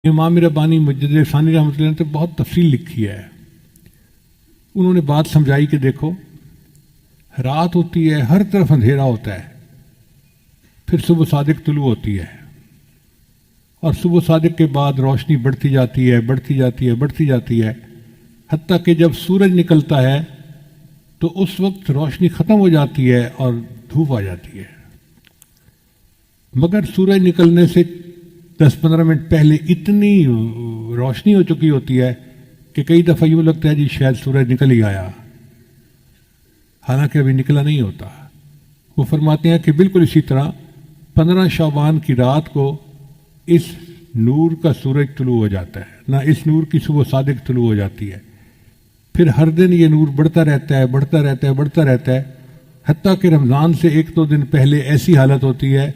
امام ربانی مجدد ثانی رحمۃ اللہ نے تو بہت تفصیل لکھی ہے. انہوں نے بات سمجھائی کہ دیکھو رات ہوتی ہے، ہر طرف اندھیرا ہوتا ہے، پھر صبح صادق طلوع ہوتی ہے، اور صبح صادق کے بعد روشنی بڑھتی جاتی ہے، بڑھتی جاتی ہے، بڑھتی جاتی ہے، حتیٰ کہ جب سورج نکلتا ہے تو اس وقت روشنی ختم ہو جاتی ہے اور دھوپ آ جاتی ہے. مگر سورج نکلنے سے 10-15 منٹ پہلے اتنی روشنی ہو چکی ہوتی ہے کہ کئی دفعہ یوں لگتا ہے جی شاید سورج نکل ہی آیا، حالانکہ ابھی نکلا نہیں ہوتا. وہ فرماتے ہیں کہ بالکل اسی طرح 15 شعبان کی رات کو اس نور کا سورج طلوع ہو جاتا ہے، نہ اس نور کی صبح صادق طلوع ہو جاتی ہے. پھر ہر دن یہ نور بڑھتا رہتا ہے، بڑھتا رہتا ہے، بڑھتا رہتا ہے، حتیٰ کہ رمضان سے 1-2 دن پہلے ایسی حالت ہوتی ہے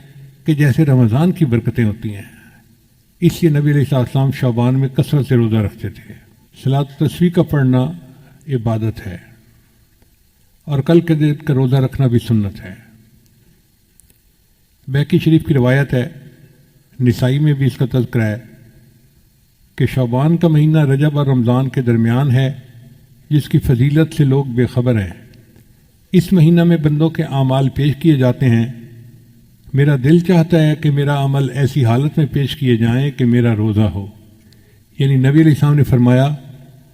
کہ جیسے رمضان کی برکتیں ہوتی ہیں. اس لیے نبی علیہ السلام شعبان میں کثرت سے روزہ رکھتے تھے. صلاۃ التسبیح کا پڑھنا عبادت ہے، اور کل کے دن کا روزہ رکھنا بھی سنت ہے. بیہقی شریف کی روایت ہے، نسائی میں بھی اس کا تذکرہ ہے کہ شعبان کا مہینہ رجب اور رمضان کے درمیان ہے، جس کی فضیلت سے لوگ بے خبر ہیں. اس مہینہ میں بندوں کے اعمال پیش کیے جاتے ہیں. میرا دل چاہتا ہے کہ میرا عمل ایسی حالت میں پیش کیے جائیں کہ میرا روزہ ہو. یعنی نبی علیہ السلام نے فرمایا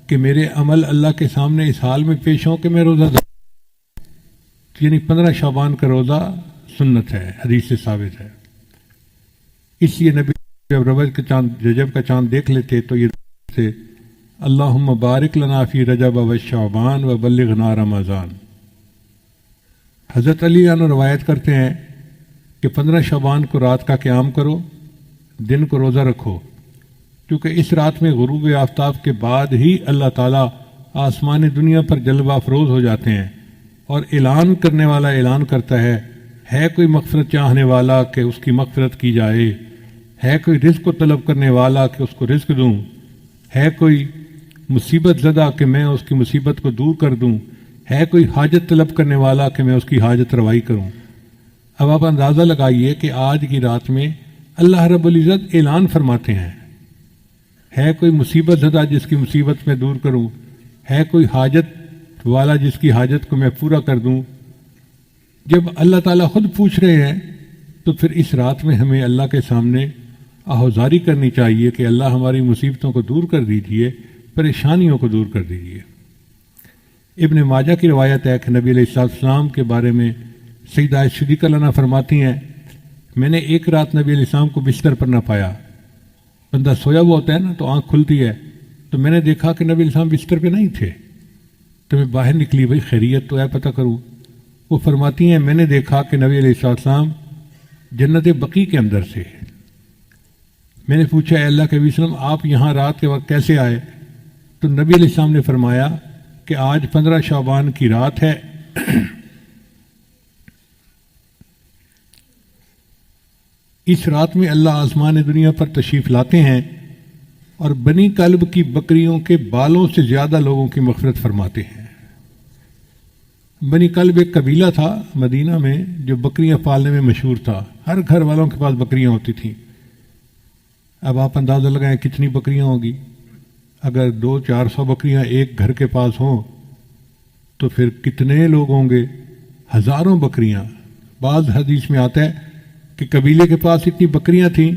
کہ میرے عمل اللہ کے سامنے اس حال میں پیش ہوں کہ میں روزہ دار. یعنی 15 شعبان کا روزہ سنت ہے، حدیث سے ثابت ہے. اس لیے نبی جب رجب کا چاند دیکھ لیتے تو یہ سے اللہم بارک لنا فی رجب و شعبان و بلغنا رمضان. حضرت علی عنہ روایت کرتے ہیں کہ 15 شعبان کو رات کا قیام کرو، دن کو روزہ رکھو، کیونکہ اس رات میں غروب آفتاب کے بعد ہی اللہ تعالیٰ آسمان دنیا پر جلوہ افروز ہو جاتے ہیں، اور اعلان کرنے والا اعلان کرتا ہے کوئی مغفرت چاہنے والا کہ اس کی مغفرت کی جائے، ہے کوئی رزق کو طلب کرنے والا کہ اس کو رزق دوں، ہے کوئی مصیبت زدہ کہ میں اس کی مصیبت کو دور کر دوں، ہے کوئی حاجت طلب کرنے والا کہ میں اس کی حاجت روائی کروں. اب آپ اندازہ لگائیے کہ آج کی رات میں اللہ رب العزت اعلان فرماتے ہیں، ہے کوئی مصیبت زدہ جس کی مصیبت میں دور کروں، ہے کوئی حاجت والا جس کی حاجت کو میں پورا کر دوں. جب اللہ تعالیٰ خود پوچھ رہے ہیں تو پھر اس رات میں ہمیں اللہ کے سامنے آہوزاری کرنی چاہیے کہ اللہ ہماری مصیبتوں کو دور کر دیجیے، پریشانیوں کو دور کر دیجیے. ابن ماجہ کی روایت ہے کہ نبی علیہ السلام کے بارے میں سیدہ عائشہ صدیقہ عنہا فرماتی ہیں، میں نے ایک رات نبی علیہ السلام کو بستر پر نہ پایا. بندہ سویا ہوا ہوتا ہے نا تو آنکھ کھلتی ہے، تو میں نے دیکھا کہ نبی علیہ السلام بستر پہ نہیں تھے. تو میں باہر نکلی، بھائی خیریت تو ہے، پتہ کروں. وہ فرماتی ہیں میں نے دیکھا کہ نبی علیہ السلام جنت بقیع کے اندر سے. میں نے پوچھا اے اللہ کے نبی وسلم آپ یہاں رات کے وقت کیسے آئے؟ تو نبی علیہ السلام نے فرمایا کہ آج 15 شعبان کی رات ہے، اس رات میں اللہ آسمان دنیا پر تشریف لاتے ہیں اور بنی کلب کی بکریوں کے بالوں سے زیادہ لوگوں کی مغفرت فرماتے ہیں. بنی کلب ایک قبیلہ تھا مدینہ میں جو بکریاں پالنے میں مشہور تھا، ہر گھر والوں کے پاس بکریاں ہوتی تھیں. اب آپ اندازہ لگائیں کتنی بکریاں ہوں گی. اگر 200-400 بکریاں ایک گھر کے پاس ہوں تو پھر کتنے لوگ ہوں گے؟ ہزاروں بکریاں. بعض حدیث میں آتا ہے کہ قبیلے کے پاس اتنی بکریاں تھیں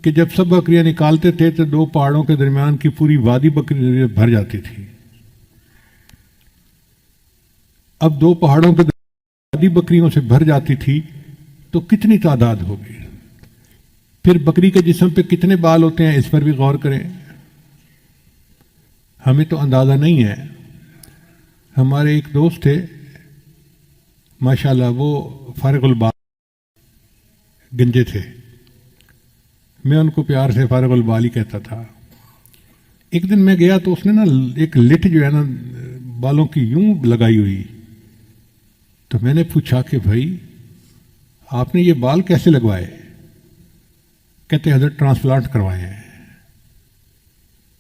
کہ جب سب بکریاں نکالتے تھے تو 2 پہاڑوں کے درمیان کی پوری وادی بکری بھر جاتی تھی. اب 2 پہاڑوں کے درمیان وادی بکریوں سے بھر جاتی تھی تو کتنی تعداد ہوگی. پھر بکری کے جسم پہ کتنے بال ہوتے ہیں اس پر بھی غور کریں. ہمیں تو اندازہ نہیں ہے. ہمارے ایک دوست تھے ماشاءاللہ، وہ فارغ البال گنجے تھے، میں ان کو پیار سے فارغ البال ہی کہتا تھا. ایک دن میں گیا تو اس نے نا ایک لٹ جو ہے نا بالوں کی یوں لگائی ہوئی. تو میں نے پوچھا کہ بھائی آپ نے یہ بال کیسے لگوائے؟ کہتے حضرت ٹرانسپلانٹ کروائے ہیں.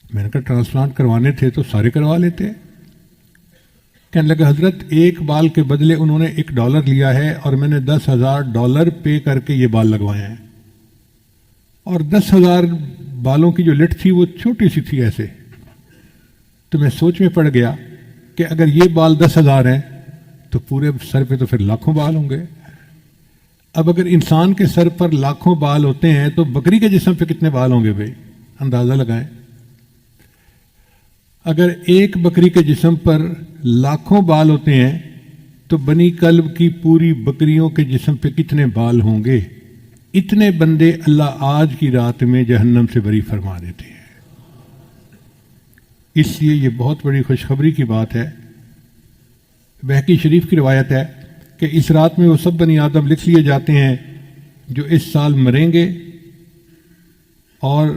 میں نے کہا ٹرانسپلانٹ کروانے تھے تو سارے کروا لیتے. کہنے لگا حضرت ایک بال کے بدلے انہوں نے $1 لیا ہے اور میں نے $10,000 پے کر کے یہ بال لگوائے ہیں. اور 10,000 بالوں کی جو لٹ تھی وہ چھوٹی سی تھی ایسے. تو میں سوچ میں پڑ گیا کہ اگر یہ بال 10,000 ہیں تو پورے سر پہ تو پھر لاکھوں بال ہوں گے. اب اگر انسان کے سر پر لاکھوں بال ہوتے ہیں تو بکری کے جسم پہ کتنے بال ہوں گے بھائی؟ اندازہ لگائیں. اگر ایک بکری کے جسم پر لاکھوں بال ہوتے ہیں تو بنی کلب کی پوری بکریوں کے جسم پہ کتنے بال ہوں گے؟ اتنے بندے اللہ آج کی رات میں جہنم سے بری فرما دیتے ہیں. اس لیے یہ بہت بڑی خوشخبری کی بات ہے. بہقی شریف کی روایت ہے کہ اس رات میں وہ سب بنی آدم لکھ لیے جاتے ہیں جو اس سال مریں گے اور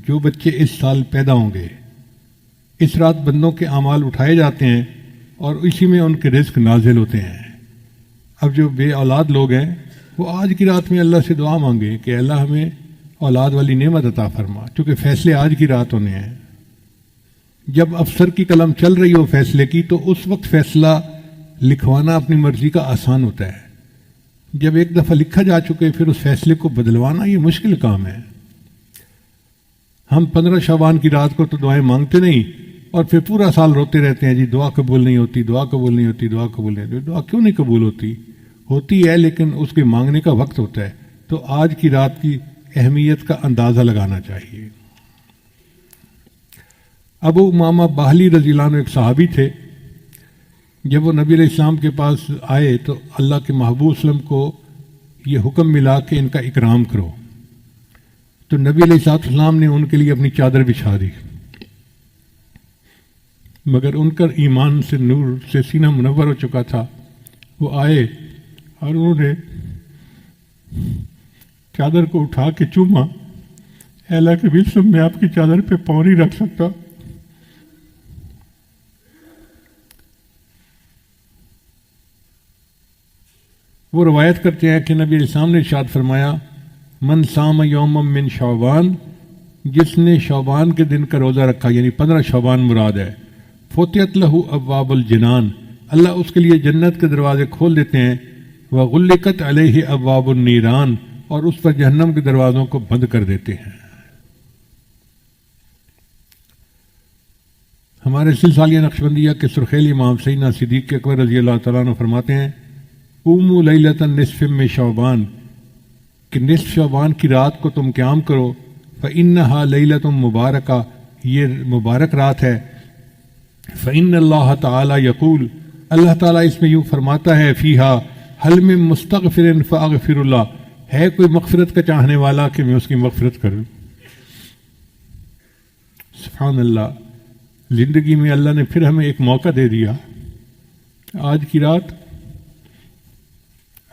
جو بچے اس سال پیدا ہوں گے. اس رات بندوں کے اعمال اٹھائے جاتے ہیں اور اسی میں ان کے رزق نازل ہوتے ہیں. اب جو بے اولاد لوگ ہیں وہ آج کی رات میں اللہ سے دعا مانگیں کہ اللہ ہمیں اولاد والی نعمت عطا فرما، چونکہ فیصلے آج کی رات ہونے ہیں. جب افسر کی قلم چل رہی ہو فیصلے کی تو اس وقت فیصلہ لکھوانا اپنی مرضی کا آسان ہوتا ہے. جب ایک دفعہ لکھا جا چکے پھر اس فیصلے کو بدلوانا یہ مشکل کام ہے. ہم 15 شعبان کی رات کو تو دعائیں مانگتے نہیں اور پھر پورا سال روتے رہتے ہیں جی دعا قبول نہیں ہوتی، دعا قبول نہیں ہوتی، دعا قبول نہیں ہوتی. دعا کیوں نہیں قبول ہوتی؟ ہوتی ہے لیکن اس کے مانگنے کا وقت ہوتا ہے. تو آج کی رات کی اہمیت کا اندازہ لگانا چاہیے. ابو امامہ باہلی رضی اللہ عنہ ایک صحابی تھے. جب وہ نبی علیہ السلام کے پاس آئے تو اللہ کے محبوب وسلم کو یہ حکم ملا کہ ان کا اکرام کرو. تو نبی علیہ السلام نے ان کے لیے اپنی چادر بچھا دی، مگر ان کا ایمان سے نور سے سینہ منور ہو چکا تھا. وہ آئے اور انہوں نے چادر کو اٹھا کے چوما. اے اللہ کے وسلم میں آپ کی چادر پہ پاؤں نہیں رکھ سکتا. وہ روایت کرتے ہیں کہ نبی علیہ السلام نے ارشاد فرمایا من صام یوم من شعبان، جس نے شعبان کے دن کا روزہ رکھا یعنی 15 شعبان مراد ہے، فتحت لہ ابواب الجنان، اللہ اس کے لیے جنت کے دروازے کھول دیتے ہیں. وغلقت علیہ ابواب النیران، اور اس پر جہنم کے دروازوں کو بند کر دیتے ہیں. ہمارے سلسلہ نقشبندیہ کے سرخیلی امام سیدنا صدیق اکبر رضی اللہ تعالیٰ عنہ فرماتے ہیں قوموا لیلۃ النصف من شعبان، کہ نصف شعبان کی رات کو تم قیام کرو. فإنہا لیلۃ مبارکہ، یہ مبارک رات ہے. فإن اللہ تعالی یقول، اللہ تعالیٰ اس میں یوں فرماتا ہے فیہا حل من مستغفر فاغفر اللہ، ہے کوئی مغفرت کا چاہنے والا کہ میں اس کی مغفرت کروں. سبحان اللہ. زندگی میں اللہ نے پھر ہمیں ایک موقع دے دیا. آج کی رات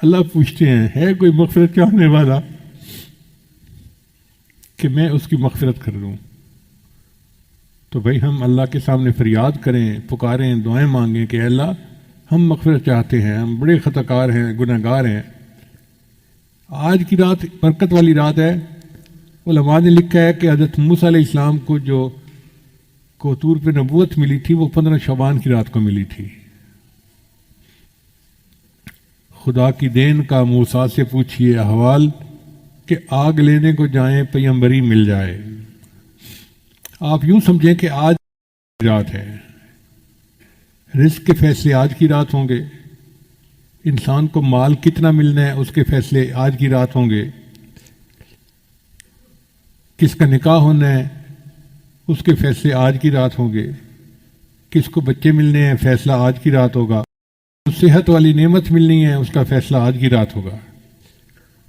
اللہ پوچھتے ہیں ہے کوئی مغفرت چاہنے والا کہ میں اس کی مغفرت کر لوں. تو بھائی ہم اللہ کے سامنے فریاد کریں، پکاریں، دعائیں مانگیں کہ اے اللہ ہم مغفرت چاہتے ہیں، ہم بڑے خطا کار ہیں، گناہ گار ہیں. آج کی رات برکت والی رات ہے. علماء نے لکھا ہے کہ حضرت موسیٰ علیہ السلام کو جو طور پہ نبوت ملی تھی وہ 15 شعبان کی رات کو ملی تھی. خدا کی دین کا موسیٰ سے پوچھئے احوال کہ آگ لینے کو جائیں پیمبری مل جائے. آپ یوں سمجھیں کہ آج کی رات ہے، رزق کے فیصلے آج کی رات ہوں گے. انسان کو مال کتنا ملنا ہے اس کے فیصلے آج کی رات ہوں گے. کس کا نکاح ہونا ہے اس کے فیصلے آج کی رات ہوں گے. کس کو بچے ملنے ہیں فیصلہ آج کی رات ہوگا. صحت والی نعمت ملنی ہے اس کا فیصلہ آج کی رات ہوگا.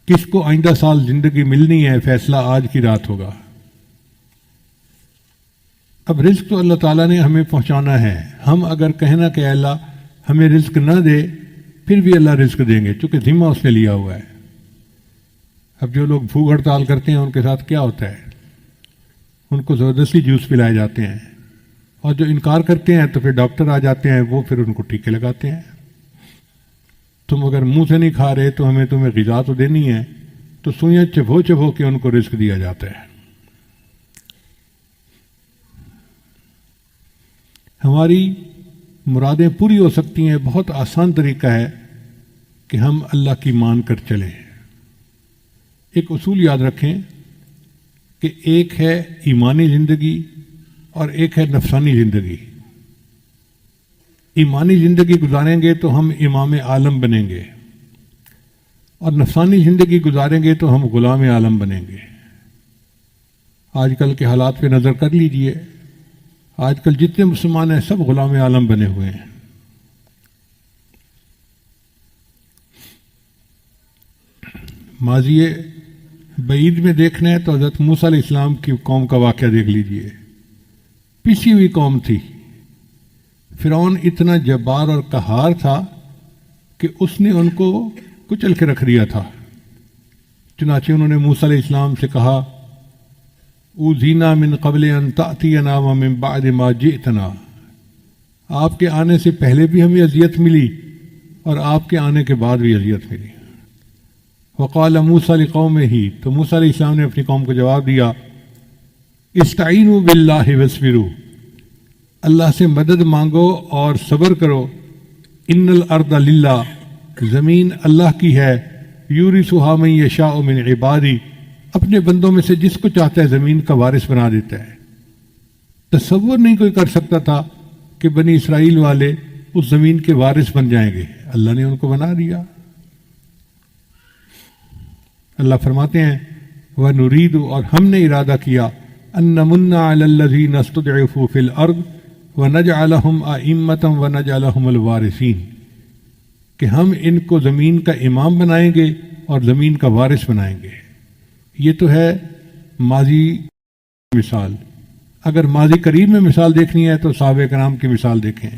کس کو آئندہ سال زندگی ملنی ہے فیصلہ آج کی رات ہوگا. اب رزق تو اللہ تعالیٰ نے ہمیں پہنچانا ہے. ہم اگر کہنا کہ اللہ ہمیں رزق نہ دے پھر بھی اللہ رزق دیں گے چونکہ ذمہ اس نے لیا ہوا ہے. اب جو لوگ بھوک ہڑتال کرتے ہیں ان کے ساتھ کیا ہوتا ہے؟ ان کو زبردستی جوس پلائے جاتے ہیں اور جو انکار کرتے ہیں تو پھر ڈاکٹر آ جاتے ہیں، وہ پھر ان کو ٹیکے لگاتے ہیں. تم اگر منہ سے نہیں کھا رہے تو ہمیں تمہیں غذا تو دینی ہے، تو سوئیاں چبھو چبھو کے ان کو رزق دیا جاتا ہے. ہماری مرادیں پوری ہو سکتی ہیں. بہت آسان طریقہ ہے کہ ہم اللہ کی مان کر چلیں. ایک اصول یاد رکھیں کہ ایک ہے ایمانی زندگی اور ایک ہے نفسانی زندگی۔ ایمانی زندگی گزاریں گے تو ہم امام عالم بنیں گے، اور نفسانی زندگی گزاریں گے تو ہم غلام عالم بنیں گے۔ آج کل کے حالات پہ نظر کر لیجئے، آج کل جتنے مسلمان ہیں سب غلام عالم بنے ہوئے ہیں۔ ماضی بعید میں دیکھنا ہے تو حضرت موسیٰ علیہ السلام کی قوم کا واقعہ دیکھ لیجئے۔ پسی ہوئی قوم تھی، فرعون اتنا جبار اور قہار تھا کہ اس نے ان کو کچل کے رکھ دیا تھا۔ چنانچہ انہوں نے موسیٰ علیہ السلام سے کہا اوذینا من قبل ان تأتینا ومن بعد ما جئتنا، آپ کے آنے سے پہلے بھی ہمیں اذیت ملی اور آپ کے آنے کے بعد بھی اذیت ملی۔ وقال موسیٰ لقومہ، تو موسیٰ علیہ السلام نے اپنی قوم کو جواب دیا استعینوا باللہ واصبروا، اللہ سے مدد مانگو اور صبر کرو۔ ان الارض للہ، زمین اللہ کی ہے، یورثھا من یشاء من عبادی، اپنے بندوں میں سے جس کو چاہتا ہے زمین کا وارث بنا دیتا ہے۔ تصور نہیں کوئی کر سکتا تھا کہ بنی اسرائیل والے اس زمین کے وارث بن جائیں گے، اللہ نے ان کو بنا دیا۔ اللہ فرماتے ہیں وَنُرِيدُ، اور ہم نے ارادہ کیا أَن نَّمُنَّ عَلَى الَّذِينَ اسْتُضْعِفُوا فِي الْأَرْضِ وَنَجْعَلَهُمْ أَئِمَّةً وَنَجْعَلَهُمُ الْوَارِثِينَ، کہ ہم ان کو زمین کا امام بنائیں گے اور زمین کا وارث بنائیں گے۔ یہ تو ہے ماضی مثال۔ اگر ماضی قریب میں مثال دیکھنی ہے تو صحابہ کرام کی مثال دیکھیں۔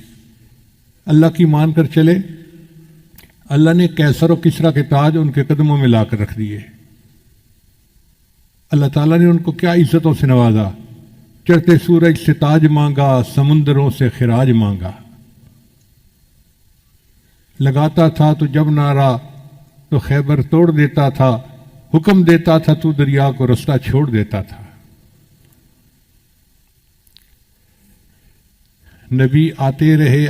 اللہ کی مان کر چلے، اللہ نے کیسر و کسریٰ کے تاج ان کے قدموں میں لا کر رکھ دیے۔ اللہ تعالیٰ نے ان کو کیا عزتوں سے نوازا، چڑھتے سورج سے تاج مانگا، سمندروں سے خراج مانگا۔ لگاتا تھا تو جب نعرہ تو خیبر توڑ دیتا تھا، حکم دیتا تھا تو دریا کو رستہ چھوڑ دیتا تھا۔ نبی آتے رہے،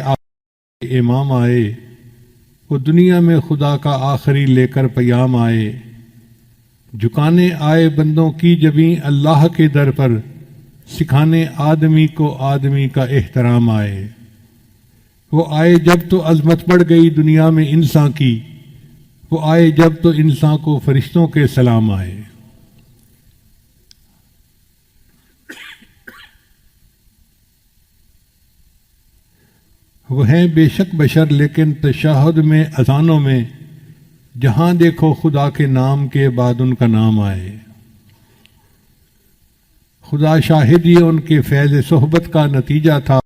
امام آئے، وہ دنیا میں خدا کا آخری لے کر پیام آئے۔ جھکانے آئے بندوں کی جبیں اللہ کے در پر، سکھانے آدمی کو آدمی کا احترام آئے۔ وہ آئے جب تو عظمت بڑھ گئی دنیا میں انسان کی، وہ آئے جب تو انسان کو فرشتوں کے سلام آئے۔ وہ ہیں بے شک بشر لیکن تشہد میں اذانوں میں، جہاں دیکھو خدا کے نام کے بعد ان کا نام آئے۔ خدا شاہد یہ ان کے فیض صحبت کا نتیجہ تھا،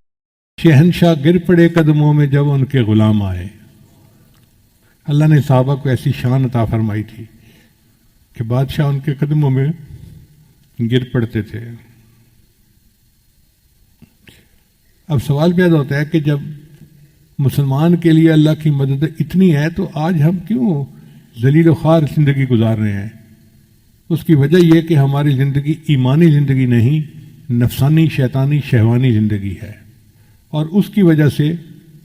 شہنشاہ گر پڑے قدموں میں جب ان کے غلام آئے۔ اللہ نے صحابہ کو ایسی شان عطا فرمائی تھی کہ بادشاہ ان کے قدموں میں گر پڑتے تھے۔ اب سوال پیدا ہوتا ہے کہ جب مسلمان کے لیے اللہ کی مدد اتنی ہے تو آج ہم کیوں ذلیل و خوار زندگی گزار رہے ہیں؟ اس کی وجہ یہ کہ ہماری زندگی ایمانی زندگی نہیں، نفسانی شیطانی شہوانی زندگی ہے، اور اس کی وجہ سے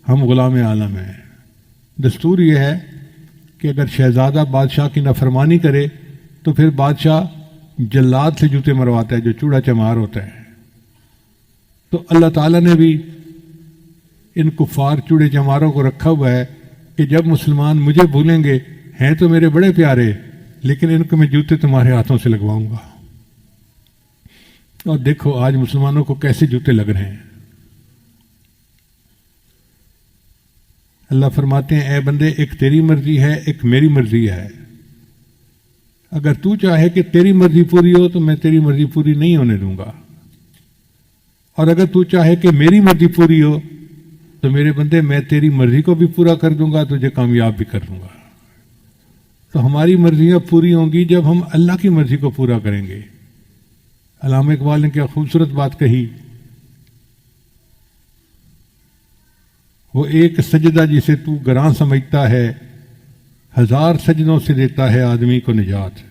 ہم غلام عالم ہیں۔ دستور یہ ہے کہ اگر شہزادہ بادشاہ کی نافرمانی کرے تو پھر بادشاہ جلاد سے جوتے مرواتا ہے، جو چوڑا چمار ہوتا ہے۔ تو اللہ تعالیٰ نے بھی ان کفار چوڑے چماروں کو رکھا ہوا ہے کہ جب مسلمان مجھے بھولیں گے، ہیں تو میرے بڑے پیارے، لیکن ان کو میں جوتے تمہارے ہاتھوں سے لگواؤں گا۔ اور دیکھو آج مسلمانوں کو کیسے جوتے لگ رہے ہیں۔ اللہ فرماتے ہیں اے بندے، ایک تیری مرضی ہے، ایک میری مرضی ہے۔ اگر تو چاہے کہ تیری مرضی پوری ہو تو میں تیری مرضی پوری نہیں ہونے دوں گا، اور اگر تو چاہے کہ میری مرضی پوری ہو تو میرے بندے میں تیری مرضی کو بھی پورا کر دوں گا، تجھے کامیاب بھی کر دوں گا۔ تو ہماری مرضیاں پوری ہوں گی جب ہم اللہ کی مرضی کو پورا کریں گے۔ علامہ اقبال نے کیا خوبصورت بات کہی، وہ ایک سجدہ جسے تو گراں سمجھتا ہے، ہزار سجدوں سے دیتا ہے آدمی کو نجات۔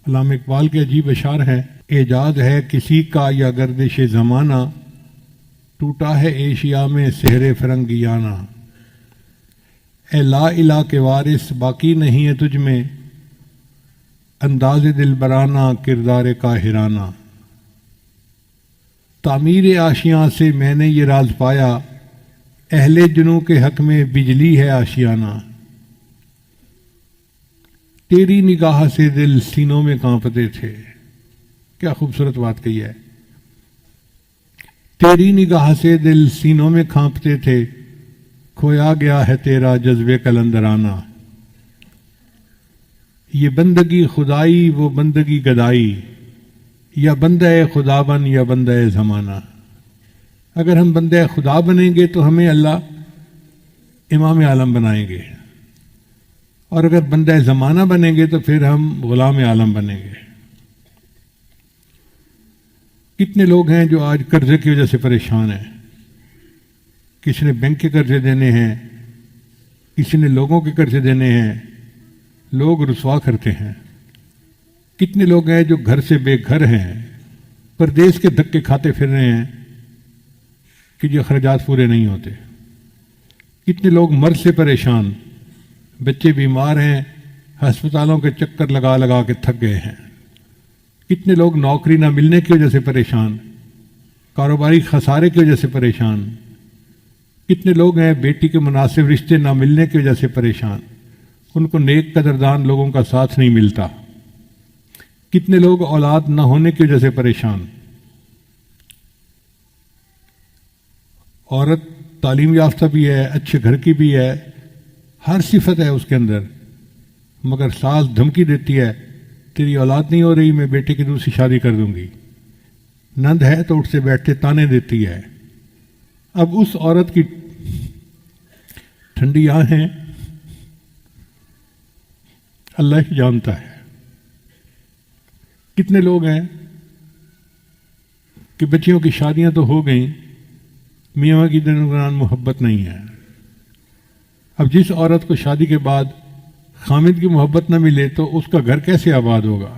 علامہ اقبال کے عجیب اشعار ہیں، اعجاز ہے کسی کا یا گردش زمانہ، ٹوٹا ہے ایشیا میں سحر فرنگیانہ۔ اے لا الہ کے وارث باقی نہیں ہے تجھ میں، انداز دل برانہ کردار قاہرانہ۔ تعمیر آشیاں سے میں نے یہ راز پایا، اہل جنوں کے حق میں بجلی ہے آشیانہ۔ تیری نگاہ سے دل سینوں میں کانپتے تھے، کیا خوبصورت بات کہی ہے۔ تیری نگاہ سے دل سینوں میں کانپتے تھے، کھویا گیا ہے تیرا جذبے کلندرانہ۔ یہ بندگی خدائی وہ بندگی گدائی، یا بندہ خدا بن یا بندہ زمانہ۔ اگر ہم بندہ خدا بنیں گے تو ہمیں اللہ امام عالم بنائیں گے، اور اگر بندہ زمانہ بنیں گے تو پھر ہم غلام عالم بنیں گے۔ کتنے لوگ ہیں جو آج قرضے کی وجہ سے پریشان ہیں، کسی نے بینک کے قرضے دینے ہیں، کسی نے لوگوں کے قرضے دینے ہیں، لوگ رسوا کرتے ہیں۔ کتنے لوگ ہیں جو گھر سے بے گھر ہیں، پردیس کے دھکے کھاتے پھر رہے ہیں کہ جو اخراجات پورے نہیں ہوتے۔ کتنے لوگ مرض سے پریشان، بچے بیمار ہیں، ہسپتالوں کے چکر لگا لگا کے تھک گئے ہیں۔ کتنے لوگ نوکری نہ ملنے کی وجہ سے پریشان، کاروباری خسارے کی وجہ سے پریشان۔ کتنے لوگ ہیں بیٹی کے مناسب رشتے نہ ملنے کی وجہ سے پریشان، ان کو نیک قدردان لوگوں کا ساتھ نہیں ملتا۔ کتنے لوگ اولاد نہ ہونے کی وجہ سے پریشان۔ عورت تعلیم یافتہ بھی ہے، اچھے گھر کی بھی ہے، ہر صفت ہے اس کے اندر، مگر ساس دھمکی دیتی ہے تیری اولاد نہیں ہو رہی، میں بیٹے کی دوسری شادی کر دوں گی۔ نند ہے تو اٹھتے بیٹھتے تانے دیتی ہے۔ اب اس عورت کی ٹھنڈی آنکھیں اللہ ہی جانتا ہے۔ کتنے لوگ ہیں کہ بچیوں کی شادیاں تو ہو گئیں، میاں کی درمیان محبت نہیں ہے۔ اب جس عورت کو شادی کے بعد خامد کی محبت نہ ملے تو اس کا گھر کیسے آباد ہوگا؟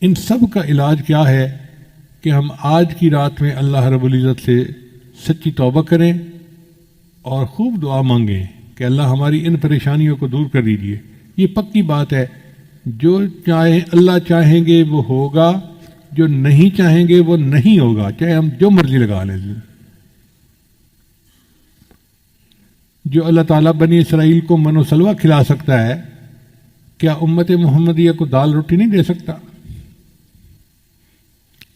ان سب کا علاج کیا ہے کہ ہم آج کی رات میں اللہ رب العزت سے سچی توبہ کریں اور خوب دعا مانگیں کہ اللہ ہماری ان پریشانیوں کو دور کر دیجیے۔ یہ پکی بات ہے، جو چاہیں اللہ چاہیں گے وہ ہوگا، جو نہیں چاہیں گے وہ نہیں ہوگا، چاہے ہم جو مرضی لگا لیں۔ جو اللہ تعالیٰ بنی اسرائیل کو من و سلوہ کھلا سکتا ہے، کیا امت محمدیہ کو دال روٹی نہیں دے سکتا؟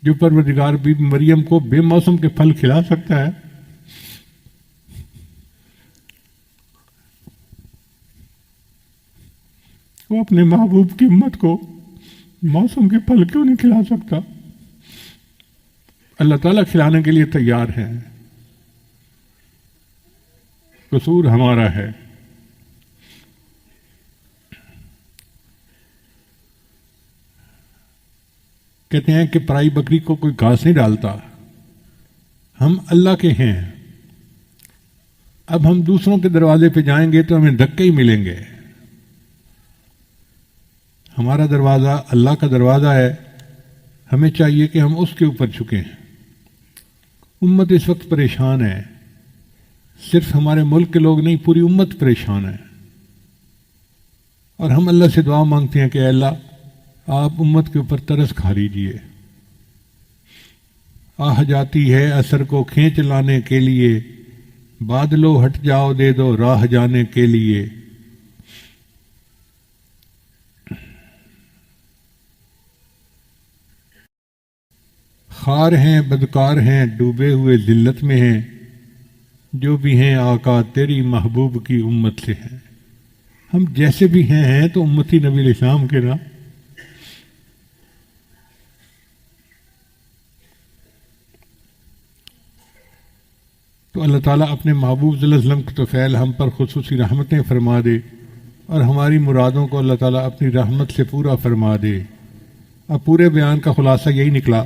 جو پروردگار بی بی مریم کو بے موسم کے پھل کھلا سکتا ہے، وہ اپنے محبوب کی امت کو موسم کے پھل کیوں نہیں کھلا سکتا؟ اللہ تعالیٰ کھلانے کے لیے تیار ہے، قصور ہمارا ہے۔ کہتے ہیں کہ پرائی بکری کو کوئی گھاس نہیں ڈالتا، ہم اللہ کے ہیں۔ اب ہم دوسروں کے دروازے پہ جائیں گے تو ہمیں دھکے ہی ملیں گے۔ ہمارا دروازہ اللہ کا دروازہ ہے، ہمیں چاہیے کہ ہم اس کے اوپر جھکیں۔ امت اس وقت پریشان ہے، صرف ہمارے ملک کے لوگ نہیں، پوری امت پریشان ہے، اور ہم اللہ سے دعا مانگتے ہیں کہ اے اللہ آپ امت کے اوپر ترس کھا لیجیے۔ آہ جاتی ہے اثر کو کھینچ لانے کے لیے، بادلو ہٹ جاؤ دے دو راہ جانے کے لیے۔ خار ہیں بدکار ہیں ڈوبے ہوئے ذلت میں ہیں، جو بھی ہیں آقا تیری محبوب کی امت سے ہیں۔ ہم جیسے بھی ہیں تو امتی نبی علیہ السلام کے نا۔ تو اللہ تعالیٰ اپنے محبوب صلی اللہ علیہ وسلم کے توفیل ہم پر خصوصی رحمتیں فرما دے، اور ہماری مرادوں کو اللہ تعالیٰ اپنی رحمت سے پورا فرما دے۔ اب پورے بیان کا خلاصہ یہی نکلا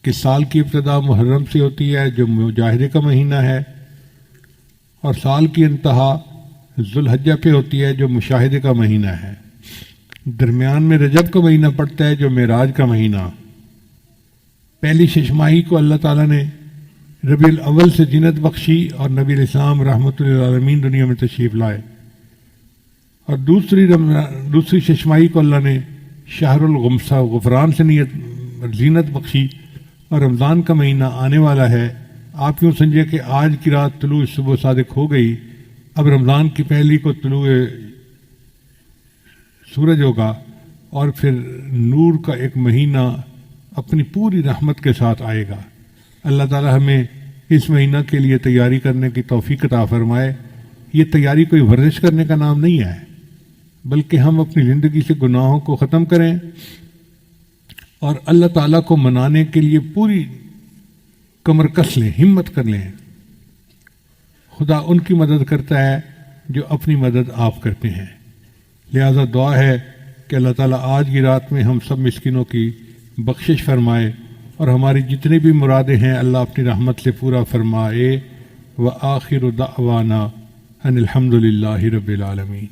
کہ سال کی ابتدا محرم سے ہوتی ہے جو مجاہدے کا مہینہ ہے، اور سال کی انتہا ذوالحجہ پہ ہوتی ہے جو مشاہدے کا مہینہ ہے۔ درمیان میں رجب کا مہینہ پڑتا ہے جو معراج کا مہینہ۔ پہلی ششماہی کو اللہ تعالیٰ نے ربیع الاول سے جنت بخشی اور نبی علیہ السلام رحمۃ للعالمین دنیا میں تشریف لائے، اور دوسری ششماہی کو اللہ نے شہر الغمسہ غفران سے نیت زینت بخشی اور رمضان کا مہینہ آنے والا ہے. آپ یوں سمجھے کہ آج کی رات طلوع صبح صادق ہو گئی، اب رمضان کی پہلی کو طلوع سورج ہوگا اور پھر نور کا ایک مہینہ اپنی پوری رحمت کے ساتھ آئے گا. اللہ تعالی ہمیں اس مہینہ کے لیے تیاری کرنے کی توفیق عطا فرمائے. یہ تیاری کوئی ورزش کرنے کا نام نہیں ہے، بلکہ ہم اپنی زندگی سے گناہوں کو ختم کریں اور اللہ تعالیٰ کو منانے کے لیے پوری کمر کس لیں، ہمت کر لیں. خدا ان کی مدد کرتا ہے جو اپنی مدد آپ کرتے ہیں. لہذا دعا ہے کہ اللہ تعالیٰ آج کی رات میں ہم سب مسکینوں کی بخشش فرمائے اور ہماری جتنی بھی مرادیں ہیں اللہ اپنی رحمت سے پورا فرمائے. وآخر دعوانا ان الحمد للہ رب العالمین.